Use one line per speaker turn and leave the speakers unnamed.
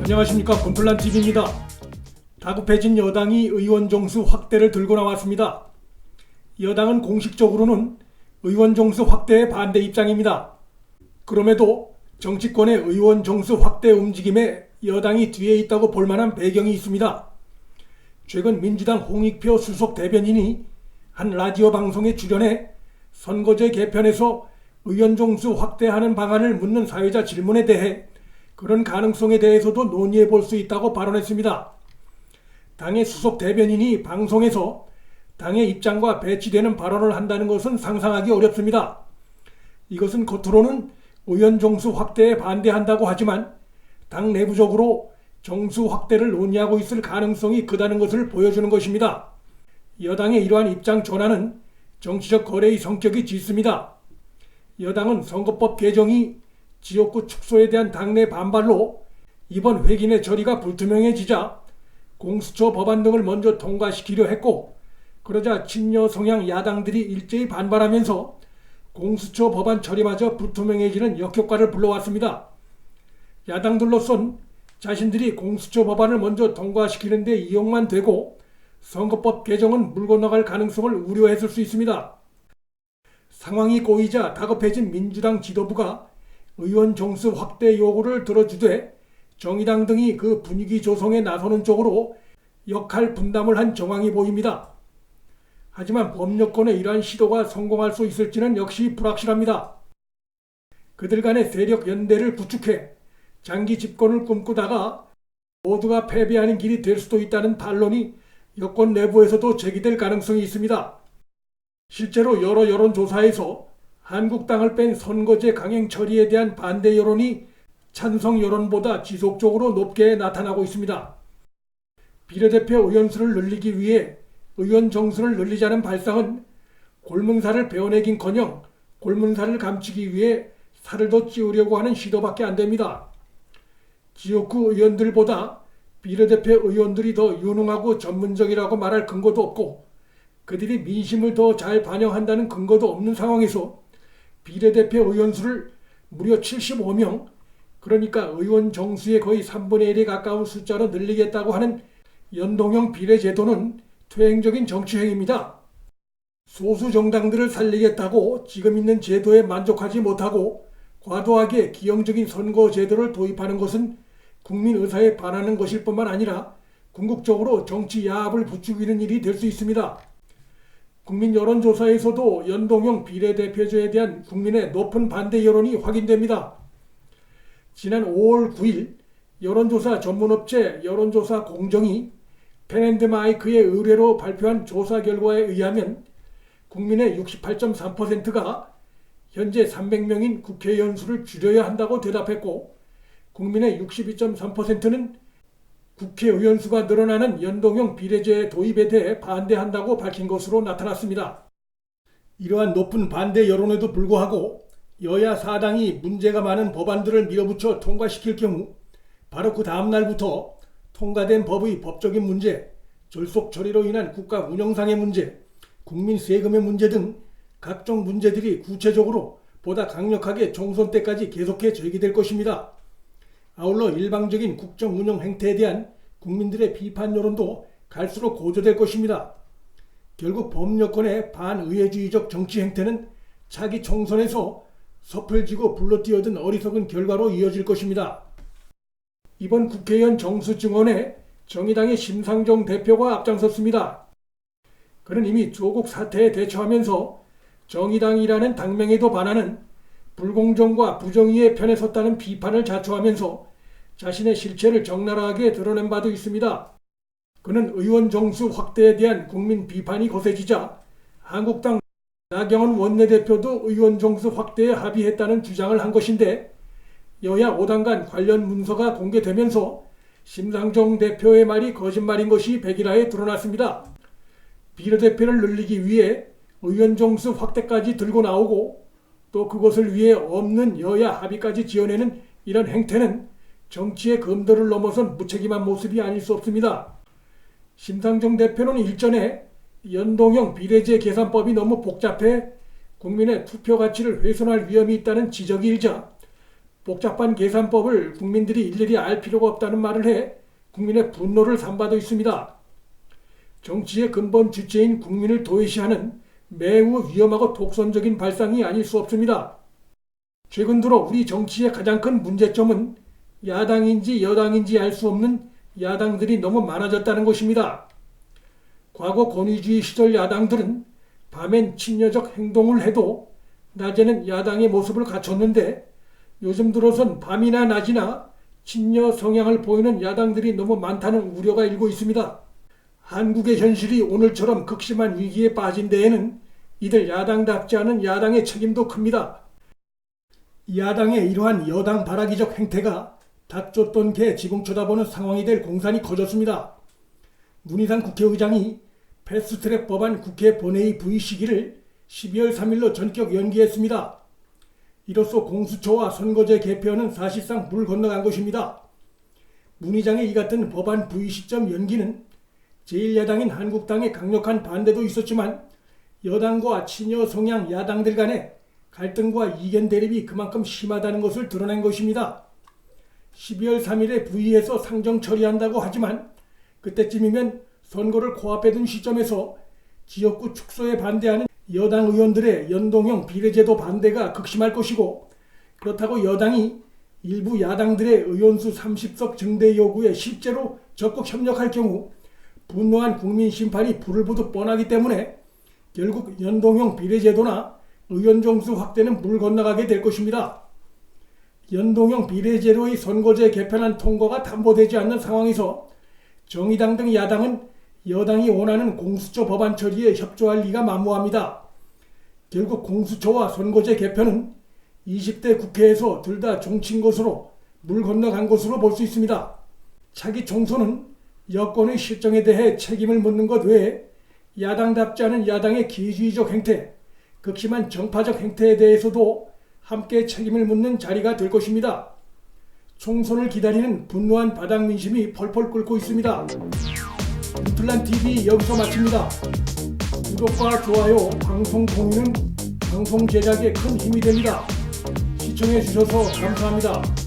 안녕하십니까, 곰플란TV입니다. 다급해진 여당이 의원 정수 확대를 들고 나왔습니다. 여당은 공식적으로는 의원 정수 확대에 반대 입장입니다. 그럼에도 정치권의 의원 정수 확대 움직임에 여당이 뒤에 있다고 볼 만한 배경이 있습니다. 최근 민주당 홍익표 수석 대변인이 한 라디오 방송에 출연해 선거제 개편에서 의원 정수 확대하는 방안을 묻는 사회자 질문에 대해 그런 가능성에 대해서도 논의해 볼 수 있다고 발언했습니다. 당의 수석 대변인이 방송에서 당의 입장과 배치되는 발언을 한다는 것은 상상하기 어렵습니다. 이것은 겉으로는 의원 정수 확대에 반대한다고 하지만 당 내부적으로 정수 확대를 논의하고 있을 가능성이 크다는 것을 보여주는 것입니다. 여당의 이러한 입장 전환은 정치적 거래의 성격이 짙습니다. 여당은 선거법 개정이 지역구 축소에 대한 당내 반발로 이번 회기내 처리가 불투명해지자 공수처 법안 등을 먼저 통과시키려 했고, 그러자 친여 성향 야당들이 일제히 반발하면서 공수처 법안 처리마저 불투명해지는 역효과를 불러왔습니다. 야당들로선 자신들이 공수처 법안을 먼저 통과시키는 데 이용만 되고 선거법 개정은 물고 나갈 가능성을 우려했을 수 있습니다. 상황이 꼬이자 다급해진 민주당 지도부가 의원 정수 확대 요구를 들어주되 정의당 등이 그 분위기 조성에 나서는 쪽으로 역할 분담을 한 정황이 보입니다. 하지만 법여권의 이러한 시도가 성공할 수 있을지는 역시 불확실합니다. 그들 간의 세력 연대를 구축해 장기 집권을 꿈꾸다가 모두가 패배하는 길이 될 수도 있다는 반론이 여권 내부에서도 제기될 가능성이 있습니다. 실제로 여러 여론조사에서 한국당을 뺀 선거제 강행 처리에 대한 반대 여론이 찬성 여론보다 지속적으로 높게 나타나고 있습니다. 비례대표 의원수를 늘리기 위해 의원 정수를 늘리자는 발상은 곪은 살을 베어내긴커녕 곪은 살을 감추기 위해 살을 더 찌우려고 하는 시도밖에 안 됩니다. 지역구 의원들보다 비례대표 의원들이 더 유능하고 전문적이라고 말할 근거도 없고 그들이 민심을 더 잘 반영한다는 근거도 없는 상황에서 비례대표 의원수를 무려 75명, 그러니까 의원 정수의 거의 3분의 1에 가까운 숫자로 늘리겠다고 하는 연동형 비례제도는 퇴행적인 정치행위입니다. 소수 정당들을 살리겠다고 지금 있는 제도에 만족하지 못하고 과도하게 기형적인 선거 제도를 도입하는 것은 국민 의사에 반하는 것일 뿐만 아니라 궁극적으로 정치 야합을 부추기는 일이 될 수 있습니다. 국민 여론조사에서도 연동형 비례대표제에 대한 국민의 높은 반대 여론이 확인됩니다. 지난 5월 9일 여론조사 전문업체 여론조사 공정이 펜앤드마이크의 의뢰로 발표한 조사 결과에 의하면 국민의 68.3%가 현재 300명인 국회의원 수를 줄여야 한다고 대답했고, 국민의 62.3%는 국회의원 수가 늘어나는 연동형 비례제 도입에 대해 반대한다고 밝힌 것으로 나타났습니다. 이러한 높은 반대 여론에도 불구하고 여야 4당이 문제가 많은 법안들을 밀어붙여 통과시킬 경우 바로 그 다음 날부터 통과된 법의 법적인 문제, 졸속 처리로 인한 국가 운영상의 문제, 국민 세금의 문제 등 각종 문제들이 구체적으로 보다 강력하게 총선 때까지 계속해 제기될 것입니다. 아울러 일방적인 국정 운영 행태에 대한 국민들의 비판 여론도 갈수록 고조될 것입니다. 결국 법여권의 반의회주의적 정치 행태는 차기 총선에서 섭을 지고 불러뛰어든 어리석은 결과로 이어질 것입니다. 이번 국회의원 정수 증언에 정의당의 심상정 대표가 앞장섰습니다. 그는 이미 조국 사태에 대처하면서 정의당이라는 당명에도 반하는 불공정과 부정의의 편에 섰다는 비판을 자초하면서 자신의 실체를 적나라하게 드러낸 바도 있습니다. 그는 의원 정수 확대에 대한 국민 비판이 거세지자 한국당 나경원 원내대표도 의원 정수 확대에 합의했다는 주장을 한 것인데, 여야 5당 간 관련 문서가 공개되면서 심상정 대표의 말이 거짓말인 것이 백일하에 드러났습니다. 비례대표를 늘리기 위해 의원 정수 확대까지 들고 나오고 또 그것을 위해 없는 여야 합의까지 지어내는 이런 행태는 정치의 검도를 넘어선 무책임한 모습이 아닐 수 없습니다. 심상정 대표는 일전에 연동형 비례제 계산법이 너무 복잡해 국민의 투표 가치를 훼손할 위험이 있다는 지적이 일자 복잡한 계산법을 국민들이 일일이 알 필요가 없다는 말을 해 국민의 분노를 삼바도 있습니다. 정치의 근본 주체인 국민을 도외시하는 매우 위험하고 독선적인 발상이 아닐 수 없습니다. 최근 들어 우리 정치의 가장 큰 문제점은 야당인지 여당인지 알 수 없는 야당들이 너무 많아졌다는 것입니다. 과거 권위주의 시절 야당들은 밤엔 친여적 행동을 해도 낮에는 야당의 모습을 갖췄는데 요즘 들어선 밤이나 낮이나 친여 성향을 보이는 야당들이 너무 많다는 우려가 일고 있습니다. 한국의 현실이 오늘처럼 극심한 위기에 빠진 데에는 이들 야당답지 않은 야당의 책임도 큽니다. 야당의 이러한 여당 발악이적 행태가 닭 쫓던 개 지붕 쳐다보는 상황이 될 공산이 커졌습니다. 문희상 국회의장이 패스트트랙 법안 국회 본회의 부의 시기를 12월 3일로 전격 연기했습니다. 이로써 공수처와 선거제 개편은 사실상 물 건너간 것입니다. 문 의장의 이 같은 법안 부의 시점 연기는 제1야당인 한국당의 강력한 반대도 있었지만 여당과 친여 성향 야당들 간의 갈등과 이견 대립이 그만큼 심하다는 것을 드러낸 것입니다. 12월 3일에 부의해서 상정 처리한다고 하지만 그때쯤이면 선거를 코앞에 둔 시점에서 지역구 축소에 반대하는 여당 의원들의 연동형 비례제도 반대가 극심할 것이고 그렇다고 여당이 일부 야당들의 의원수 30석 증대 요구에 실제로 적극 협력할 경우 분노한 국민 심판이 불을 보듯 뻔하기 때문에 결국 연동형 비례제도나 의원 정수 확대는 물 건너가게 될 것입니다. 연동형 비례제도의 선거제 개편안 통과가 담보되지 않는 상황에서 정의당 등 야당은 여당이 원하는 공수처 법안 처리에 협조할 리가 만무합니다. 결국 공수처와 선거제 개편은 20대 국회에서 둘 다 종친 것으로 물 건너간 것으로 볼 수 있습니다. 차기 총선은 여권의 실정에 대해 책임을 묻는 것 외에 야당답지 않은 야당의 기회주의적 행태, 극심한 정파적 행태에 대해서도 함께 책임을 묻는 자리가 될 것입니다. 총선을 기다리는 분노한 바닥 민심이 펄펄 끓고 있습니다. 유틀란TV 여기서 마칩니다. 구독과 좋아요, 방송 공유는 방송 제작에 큰 힘이 됩니다. 시청해 주셔서 감사합니다.